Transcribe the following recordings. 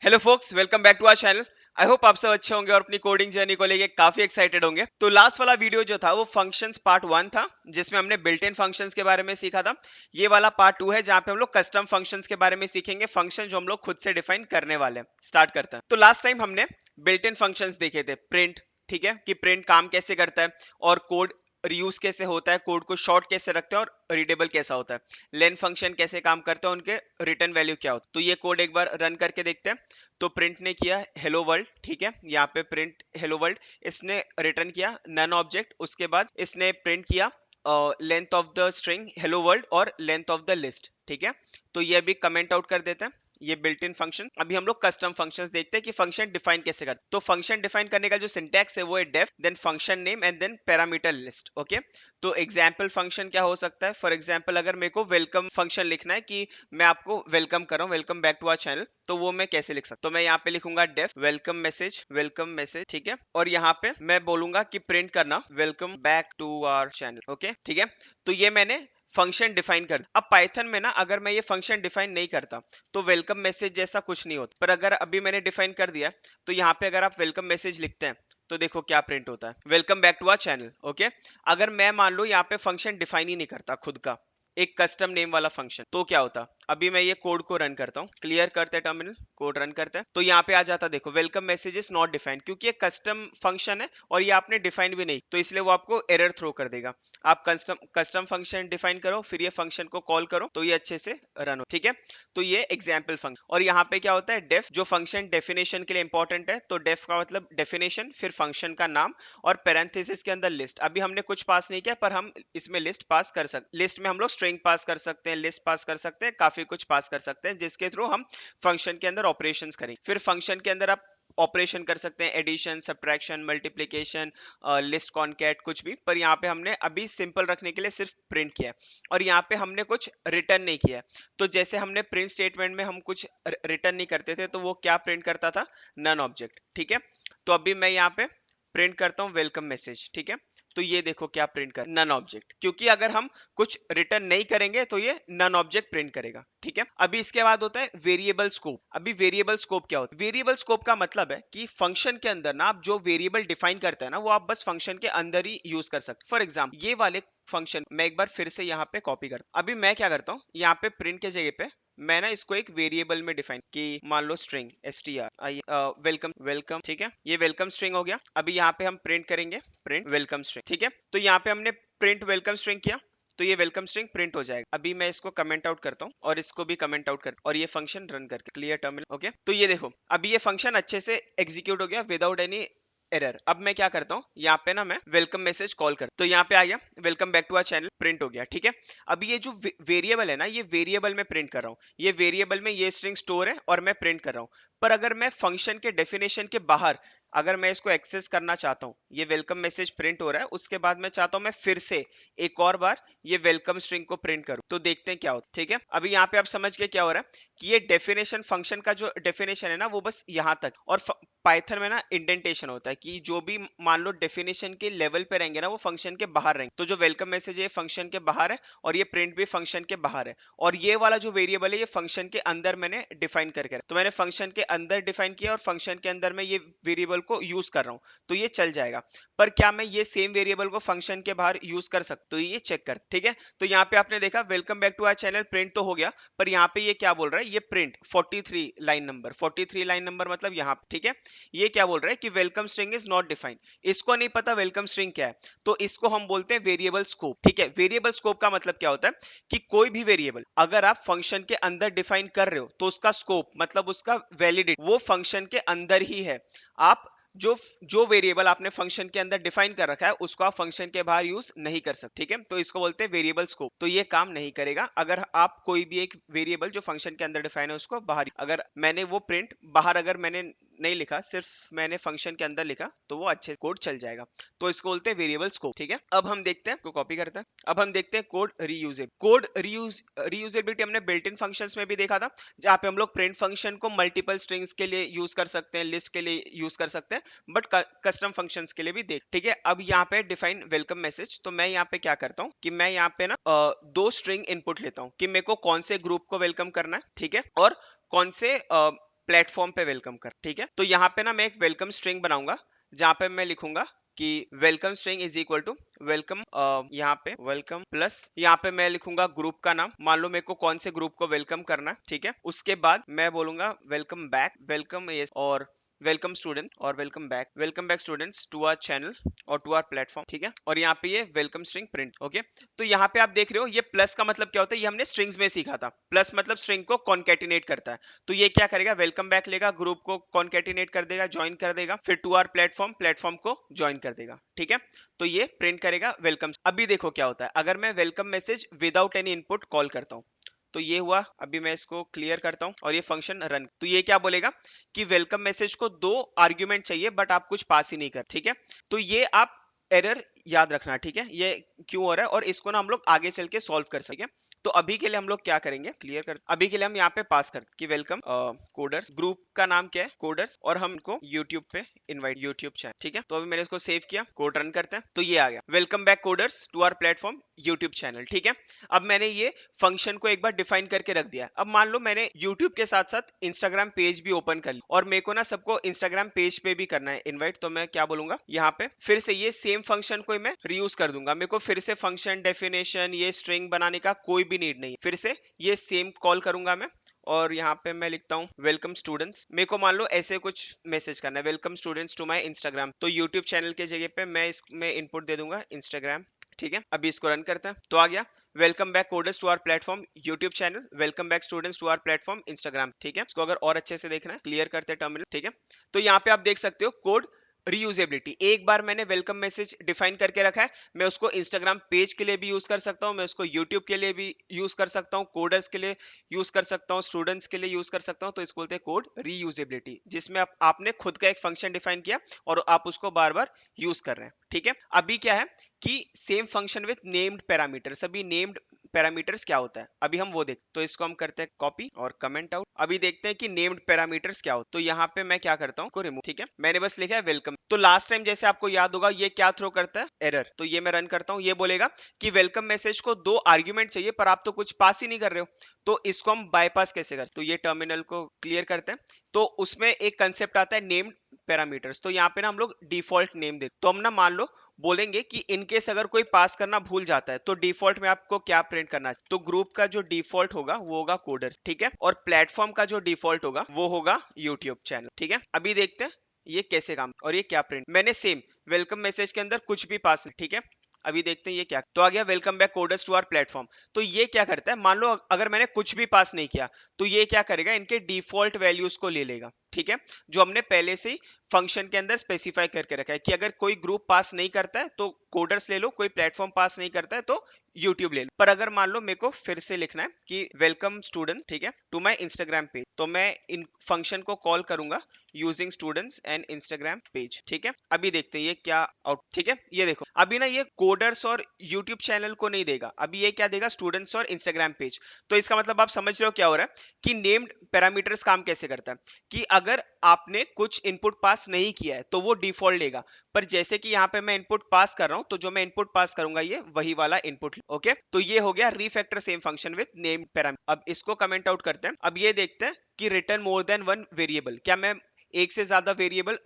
Hello folks, welcome back to our channel. I hope आप सब अच्छे होंगे और अपनी कोडिंग जर्नी को लेके काफी एक्साइटेड होंगे। तो लास्ट वाला वीडियो जो था वो फंक्शंस पार्ट 1 था, जिसमें हमने बिल्ट इन फंक्शंस के बारे में सीखा था। ये वाला पार्ट 2 है जहां पे हम लोग कस्टम फंक्शंस के बारे में सीखेंगे, फंक्शन जो हम लोग खुद से डिफाइन करने वाले हैं। स्टार्ट करते हैं। तो लास्ट टाइम हमने बिल्ट इन फंक्शंस देखे थे, प्रिंट, ठीक है, कि प्रिंट काम कैसे करता है और कोड रीयूज कैसे होता है, कोड को शॉर्ट कैसे रखते हैं और रीडेबल कैसा होता है, लेन फंक्शन कैसे काम करते हैं, उनके रिटर्न वैल्यू क्या होता है। तो ये कोड एक बार रन करके देखते हैं। तो प्रिंट ने किया हेलो वर्ल्ड, ठीक है, यहाँ पे प्रिंट हेलो वर्ल्ड, इसने रिटर्न किया नन ऑब्जेक्ट। उसके बाद इसने प्रिंट किया length of the string hello world और लेंथ ऑफ द लिस्ट, ठीक है। तो ये भी कमेंट आउट कर देते हैं, ये बिल्ट इन फंक्शन। अभी हम लोग कस्टम फंक्शंस देखते हैं कि फंक्शन डिफाइन कैसे करते हैं। तो फंक्शन डिफाइन करने का जो सिंटैक्स है वो है def, then function name and then parameter list, okay. तो एग्जांपल फंक्शन क्या हो सकता है? फॉर एग्जांपल अगर मेरे को वेलकम फंक्शन लिखना है कि मैं आपको वेलकम कर रहा हूँ, welcome back to our channel, तो वो मैं कैसे लिख सकता हूँ? तो मैं यहाँ पे लिखूंगा डेफ वेलकम मैसेज, ठीक है। और यहाँ पे मैं बोलूंगा कि प्रिंट करना welcome back to our channel, okay, ठीक है। तो ये मैंने फंक्शन डिफाइन कर। अब पाइथन में ना अगर मैं ये फंक्शन डिफाइन नहीं करता तो वेलकम मैसेज जैसा कुछ नहीं होता, पर अगर अभी मैंने डिफाइन कर दिया तो यहाँ पे अगर आप वेलकम मैसेज लिखते हैं तो देखो क्या प्रिंट होता है, welcome back to our channel, okay. अगर मैं मान लो यहाँ पे फंक्शन डिफाइन ही नहीं करता खुद का, एक कस्टम नेम वाला फंक्शन, तो क्या होता? अभी मैं ये कोड को रन करता हूँ, क्लियर करते हैं टर्मिनल, कोड रन करते हैं, तो यहाँ पे आ जाता देखो welcome message is not defined, क्योंकि ये कस्टम फंक्शन है और ये आपने डिफाइन भी नहीं, तो इसलिए वो आपको एरर थ्रो कर देगा। आप कस्टम कस्टम फंक्शन डिफाइन करो, फिर ये फंक्शन को कॉल करो, तो ये अच्छे से रन हो, ठीक है। तो ये एग्जाम्पल फंक्शन। और यहाँ पे क्या होता है? डेफ, जो फंक्शन डेफिनेशन के लिए इंपॉर्टेंट है, तो डेफ का मतलब डेफिनेशन, फिर फंक्शन का नाम और पैरेंथेसिस के अंदर लिस्ट। अभी हमने कुछ पास नहीं किया पर हम इसमें लिस्ट पास कर सकते, लिस्ट में हम लोग स्ट्रिंग पास कर सकते हैं, लिस्ट पास कर सकते हैं, काफी कुछ पास कर सकते हैं, जिसके थ्रू हम फंक्शन के अंदर ऑपरेशंस करें। फिर फंक्शन के अंदर आप ऑपरेशन कर सकते हैं, addition, subtraction, multiplication, list, concat, कुछ भी। पर यहाँ पे हमने अभी सिंपल रखने के लिए सिर्फ प्रिंट किया है और यहाँ पे हमने कुछ रिटर्न नहीं किया है। तो जैसे हमने प्रिंट स्टेटमेंट में हम कुछ रिटर्न नहीं करते थे, तो वो क्या प्रिंट करता था? नन ऑब्जेक्ट, ठीक है। तो अभी मैं यहाँ पे प्रिंट करता हूँ वेलकम मैसेज, ठीक है। तो ये देखो क्या प्रिंट कर, नन ऑब्जेक्ट, क्योंकि अगर हम कुछ रिटर्न नहीं करेंगे तो ये नन ऑब्जेक्ट प्रिंट करेगा, ठीक है। अभी इसके बाद होता है वेरिएबल स्कोप। अभी वेरिएबल स्कोप क्या होता है? वेरिएबल स्कोप का मतलब है कि फंक्शन के अंदर ना आप जो वेरिएबल डिफाइन करते हैं ना, वो आप बस फंक्शन के अंदर ही यूज कर सकते। फॉर एग्जाम्पल ये वाले फंक्शन मैं एक बार फिर से यहाँ पे कॉपी करता हूँ। अभी मैं क्या करता हूँ, यहाँ पे प्रिंट के जगह पे मैं ना इसको एक वेरिएबल में डिफाइन कि मान लो स्ट्रिंग str वेलकम वेलकम, ठीक है। ये वेलकम स्ट्रिंग हो गया। अभी यहाँ पे हम प्रिंट करेंगे प्रिंट वेलकम स्ट्रिंग, ठीक है। तो यहाँ पे हमने प्रिंट वेलकम स्ट्रिंग किया, तो ये वेलकम स्ट्रिंग प्रिंट हो जाएगा। अभी मैं इसको कमेंट आउट करता हूँ और इसको भी कमेंट आउट करता हूँ और ये फंक्शन रन करके क्लियर टर्मिनल, ओके। तो ये देखो अभी ये फंक्शन अच्छे से एग्जीक्यूट हो गया विदाउट एनी एरर। अब मैं क्या करता हूँ, यहाँ पे ना मैं वेलकम मैसेज कॉल कर, तो यहाँ पे आ गया welcome back to our channel, print हो गया, ठीक है। अभी ये जो वेरिएबल है ना, ये वेरिएबल में प्रिंट कर रहा हूँ, ये वेरिएबल में ये स्ट्रिंग स्टोर है और मैं प्रिंट कर रहा हूँ। पर अगर मैं फंक्शन के डेफिनेशन के बाहर अगर मैं इसको एक्सेस करना चाहता हूँ, ये वेलकम मैसेज प्रिंट हो रहा है, उसके बाद मैं चाहता हूँ मैं फिर से एक और बार ये वेलकम स्ट्रिंग को प्रिंट करूँ, तो देखते हैं क्या होता है, ठीक है। अभी यहाँ पे आप समझ गए क्या हो रहा है कि ये डेफिनेशन, फंक्शन का जो डेफिनेशन है ना वो बस यहाँ तक, और पाइथन में ना इंडेंटेशन होता है कि जो भी मान लो डेफिनेशन के लेवल पे रहेंगे ना वो फंक्शन के बाहर रहेंगे। तो जो वेलकम मैसेज है फंक्शन के बाहर है और ये प्रिंट भी फंक्शन के बाहर है, और ये वाला जो वेरिएबल है ये फंक्शन के अंदर मैंने डिफाइन करके रखा। तो मैंने फंक्शन के अंदर डिफाइन किया और फंक्शन के अंदर मैं ये वेरिएबल को यूज कर रहा हूँ, तो ये चल जाएगा। पर क्या मैं ये सेम वेरिएबल को फंक्शन के बाहर यूज कर सकता? तो ये चेक कर, ठीक है। तो यहाँ पे आपने देखा welcome back to our channel print तो हो गया, पर यहाँ पे ये क्या बोल रहा है, ये print 43 line number, 43 line number मतलब यहाँ, ठीक है। ये क्या बोल रहा है कि welcome string is not defined. इसको नहीं पता वेलकम स्ट्रिंग क्या है, तो इसको हम बोलते हैं वेरिएबल स्कोप, ठीक है। वेरिएबल स्कोप का मतलब क्या होता है कि कोई भी वेरिएबल अगर आप फंक्शन के अंदर डिफाइन कर रहे हो तो उसका स्कोप मतलब उसका वैलिडिटी वो फंक्शन के अंदर ही है। आप जो जो वेरिएबल आपने फंक्शन के अंदर डिफाइन कर रखा है उसको आप फंक्शन के बाहर यूज नहीं कर सकते, ठीक है। तो इसको बोलते हैं वेरिएबल स्कोप। तो ये काम नहीं करेगा अगर आप कोई भी एक वेरिएबल जो फंक्शन के अंदर डिफाइन है उसको बाहर, अगर मैंने वो प्रिंट बाहर अगर मैंने नहीं लिखा, सिर्फ मैंने फंक्शन के अंदर लिखा, तो वो अच्छे कोड चल जाएगा। तो इसको बोलते हैं वेरिएबल स्कोप, ठीक है। अब हम देखते हैं, को कॉपी करते हैं। अब हम देखते हैं कोड रीयूजेबिलिटी हमने बिल्ट इन फंक्शंस में भी देखा था, जहाँ पे हम लोग प्रिंट फंक्शन को मल्टीपल स्ट्रिंग्स के लिए यूज कर सकते हैं, लिस्ट के लिए यूज कर सकते हैं, बट कस्टम फंक्शंस के लिए भी देख, ठीक है। अब यहाँ पे डिफाइन वेलकम मैसेज, तो मैं यहाँ पे क्या करता हूँ कि मैं यहाँ पे ना दो स्ट्रिंग इनपुट लेता हूँ कि मेरे को कौन से ग्रुप को वेलकम करना है, ठीक है, और कौन से प्लेटफॉर्म पे वेलकम कर, ठीक है। तो यहाँ पे ना मैं एक वेलकम स्ट्रिंग बनाऊंगा जहाँ पे मैं लिखूंगा कि welcome string is equal to welcome, यहाँ पे वेलकम प्लस यहाँ पे मैं लिखूंगा ग्रुप का नाम, मान लो मेरे को कौन से ग्रुप को वेलकम करना है, ठीक है। उसके बाद मैं बोलूंगा वेलकम बैक, वेलकम और वेलकम स्टूडेंट और welcome back students to our channel और टू आवर प्लेटफॉर्म, ठीक है। और यहाँ पे ये वेलकम स्ट्रिंग प्रिंट, ओके। तो यहाँ पे आप देख रहे हो ये प्लस का मतलब क्या होता है, ये हमने स्ट्रिंग्स में सीखा था। प्लस मतलब स्ट्रिंग को कॉन्केटिनेट करता है। तो ये क्या करेगा, वेलकम बैक लेगा, ग्रुप को कॉन्केटिनेट कर देगा, ज्वाइन कर देगा, फिर टू आवर प्लेटफॉर्म, प्लेटफॉर्म को ज्वाइन कर देगा, ठीक है। तो ये प्रिंट करेगा वेलकम। अभी देखो क्या होता है, अगर मैं welcome message without any input call करता हूँ तो ये हुआ। अभी मैं इसको क्लियर करता हूं और ये फंक्शन रन, तो ये क्या बोलेगा कि वेलकम मैसेज को 2 आर्ग्यूमेंट चाहिए बट आप कुछ पास ही नहीं कर, ठीक है। तो ये आप एरर याद रखना, ठीक है, ये क्यों हो रहा है और इसको ना हम लोग आगे चल के सॉल्व कर सके। तो अभी के लिए हम लोग क्या करेंगे, क्लियर कर, अभी के लिए हम यहाँ पे पास कर कि वेलकम कोडर्स, ग्रुप का नाम क्या है कोडर्स, और हमको यूट्यूब पे इनवाइट, यूट्यूब चैनल, ठीक है। तो अभी मैंने इसको सेव किया, कोड रन करते हैं, तो ये आ गया welcome back coders to our platform YouTube channel, ठीक है। अब मैंने ये फंक्शन को एक बार डिफाइन करके रख दिया। अब मान लो मैंने यूट्यूब के साथ साथ इंस्टाग्राम पेज भी ओपन कर लिया और मेरे को ना सबको इंस्टाग्राम पेज पे भी करना है इनवाइट, तो मैं क्या बोलूंगा यहाँ पे फिर से ये सेम फंक्शन को मैं रीयूज कर दूंगा। मेरे को फिर से फंक्शन डेफिनेशन ये स्ट्रिंग बनाने का कोई भी नीड नहीं है, फिर से ये सेम कॉल करूंगा मैं और यहाँ पे मैं लिखता हूँ वेलकम स्टूडेंट्स। मेरे को मान लो ऐसे कुछ मैसेज करना है, welcome students to my Instagram, तो यूट्यूब चैनल के जगह पे मैं इसमें इनपुट दे दूंगा इंस्टाग्राम, ठीक है। अभी इसको रन करते हैं तो आ गया welcome back coders to our platform YouTube channel, welcome back students to our platform Instagram, ठीक है। इसको अगर और अच्छे से देखना है क्लियर करते हैं टर्मिनल, ठीक है। तो यहाँ पे आप देख सकते हो कोड रीयूजेबिलिटी, एक बार मैंने वेलकम मैसेज डिफाइन करके रखा है, मैं उसको इंस्टाग्राम पेज के लिए भी यूज कर सकता हूँ, मैं उसको यूट्यूब के लिए भी यूज कर सकता हूँ, कोडर्स के लिए यूज कर सकता हूँ, स्टूडेंट्स के लिए यूज कर सकता हूँ। तो इसको बोलते हैं कोड रीयूजेबिलिटी, जिसमें आपने खुद का एक फंक्शन डिफाइन किया और आप उसको बार बार यूज कर रहे हैं, ठीक है। अभी क्या है कि same function with named parameters, अभी नेम्ड पैरामीटर्स क्या होता है अभी हम वो देख, तो इसको हम करते हैं कॉपी और कमेंट आउट। अभी देखते हैं कि नेम्ड पैरामीटर्स क्या होता है। तो यहाँ पे मैं क्या करता हूँ को रिमूव, ठीक है, मैंने बस लिखा है वेलकम। तो लास्ट टाइम जैसे आपको याद होगा ये क्या थ्रो करता है, एरर। तो ये मैं रन करता हूँ, ये बोलेगा कि वेलकम मैसेज को 2 आर्ग्यूमेंट चाहिए पर आप तो कुछ पास ही नहीं कर रहे हो, तो इसको हम बाईपास कैसे कर, तो ये टर्मिनल को क्लियर करते हैं। तो उसमें एक कंसेप्ट आता है नेम्ड पैरामीटर्स, तो यहाँ पे ना हम लोग डिफॉल्ट नेम दे, तो हम ना मान लो बोलेंगे कि इनकेस अगर कोई पास करना भूल जाता है तो डिफॉल्ट में आपको क्या प्रिंट करना है, तो ग्रुप का जो डिफॉल्ट होगा वो होगा कोडर्स, ठीक है, और प्लेटफॉर्म का जो डिफॉल्ट होगा वो होगा यूट्यूब चैनल, ठीक है। अभी देखते हैं ये कैसे काम, और ये क्या प्रिंट, मैंने सेम वेलकम मैसेज के अंदर कुछ भी पास नहीं, ठीक है। अभी देखते हैं ये क्या, तो आ गया welcome back coders to our platform. तो ये क्या करता है, मान लो अगर मैंने कुछ भी पास नहीं किया तो ये क्या करेगा, इनके डिफॉल्ट वैल्यूज को ले लेगा, ठीक है, जो हमने पहले से ही फंक्शन के अंदर स्पेसिफाई करके रखा है कि अगर कोई ग्रुप पास नहीं करता है तो कोडर्स ले लो, कोई प्लेटफॉर्म पास नहीं करता है तो यूट्यूब ले लो। पर अगर मान लो मेरे को फिर से लिखना है कि वेलकम स्टूडेंट, ठीक है, टू माय इंस्टाग्राम पेज, तो मैं इन फंक्शन को कॉल करूंगा using students and Instagram page, ठीक है। अभी देखते हैं ये क्या आउट, ठीक है, ये देखो अभी ना ये कोडर्स और यूट्यूब चैनल को नहीं देगा, अभी ये क्या देगा, स्टूडेंट्स और इंस्टाग्राम पेज। तो इसका मतलब आप समझ रहे हो क्या हो रहा है कि नेम्ड पैरामीटर्स काम कैसे करता है, कि अगर आपने कुछ इनपुट पास नहीं किया है तो वो डिफॉल्ट लेगा, पर जैसे कि यहाँ पे मैं इनपुट पास कर रहा हूं तो जो मैं इनपुट पास करूंगा ये वही वाला इनपुट, ओके। तो ये हो गया refactor same function with name parameter. अब इसको कमेंट आउट करते हैं, अब ये देखते हैं कि return more than one variable, क्या मैं एक से ज्यादा वेरिएबल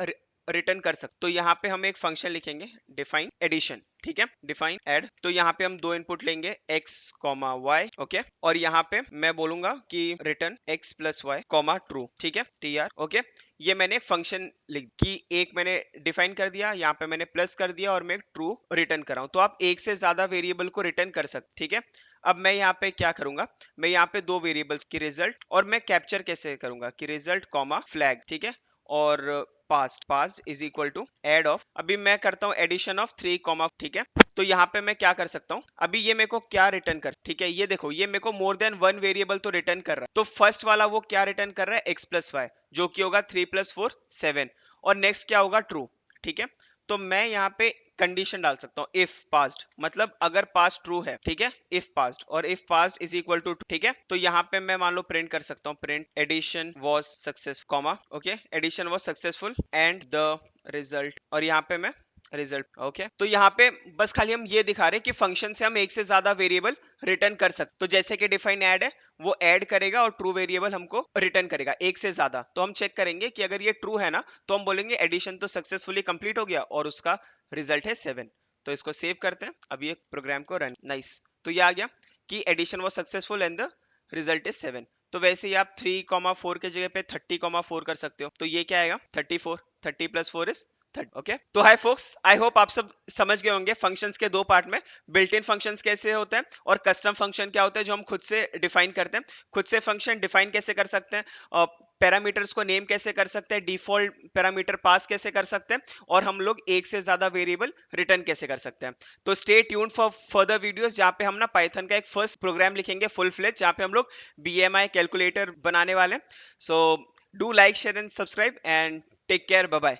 रिटर्न कर सकते, तो यहाँ पे हम एक फंक्शन लिखेंगे डिफाइन एडिशन, ठीक है, डिफाइन एड। तो यहाँ पे हम 2 इनपुट लेंगे x कॉमा y, ओके, और यहाँ पे मैं बोलूंगा कि return x plus y comma true, ठीक है, tr, ओके। ये मैंने एक फंक्शन लिख कि एक मैंने डिफाइन कर दिया, यहाँ पे मैंने प्लस कर दिया और मैं एक ट्रू रिटर्न कर रहा हूँ। तो आप एक से ज्यादा वेरिएबल को रिटर्न कर सकते, ठीक है। अब मैं यहाँ पे क्या करूंगा, मैं यहाँ पे 2 वेरिएबल्स की रिजल्ट, और मैं कैप्चर कैसे करूंगा कि रिजल्ट कॉमा फ्लैग, ठीक है, और past is equal to add of, अभी मैं करता हूँ एडिशन ऑफ 3 कॉमा, ठीक है। तो यहाँ पे मैं क्या कर सकता हूँ, अभी ये मेरे को क्या रिटर्न कर, ठीक है, ये देखो ये मेरे को मोर देन वन वेरिएबल तो रिटर्न कर रहा है। तो फर्स्ट वाला वो क्या रिटर्न कर रहा है, x प्लस वाई, जो कि होगा 3 प्लस 4 7, और नेक्स्ट क्या होगा ट्रू, ठीक है। तो मैं यहाँ पे कंडीशन डाल सकता हूँ इफ पास्ट, मतलब अगर पास्ट ट्रू है, ठीक है, इफ पास्ट, और if past is equal to, ठीक है। तो यहाँ पे मैं मान लो प्रिंट कर सकता हूँ print addition was success comma, okay, addition was successful and the result, और यहाँ पे मैं रिजल्ट, ओके। तो यहाँ पे बस खाली हम ये दिखा रहे हैं कि फंक्शन से हम एक से ज्यादा वेरिएबल रिटर्न कर सकते, तो जैसे कि डिफाइन ऐड है वो ऐड करेगा और ट्रू वेरिएबल हमको रिटर्न करेगा, एक से ज्यादा। तो हम चेक करेंगे कि अगर ये ट्रू है ना, तो हम बोलेंगे एडिशन तो सक्सेसफुली कंप्लीट हो गया और उसका रिजल्ट है 7। तो इसको सेव करते हैं, अब ये प्रोग्राम को रन, नाइस। तो ये आ गया कि addition was successful and the result is 7। तो वैसे ही आप 3,4 के जगह पे 30,4 कर सकते हो। तो ये क्या आएगा, 34, 30 प्लस 4 इज 30। ओके, तो हाय फोक्स, आई होप आप सब समझ गए होंगे फंक्शंस के दो पार्ट में, बिल्ट इन फंक्शंस कैसे होते हैं और कस्टम फंक्शन क्या होता है जो हम खुद से डिफाइन करते हैं। खुद से फंक्शन डिफाइन कैसे कर सकते हैं, और पैरामीटर्स को नेम कैसे कर सकते हैं, डिफॉल्ट पैरामीटर पास कैसे कर सकते हैं, और हम लोग एक से ज्यादा वेरिएबल रिटर्न कैसे कर सकते हैं। तो stay tune for further videos, जहाँ पे हम ना पाइथन का एक फर्स्ट प्रोग्राम लिखेंगे फुल फ्लेज, जहाँ पे हम लोग बीएमआई कैलकुलेटर बनाने वाले हैं। So do like share and subscribe and take care, bye bye.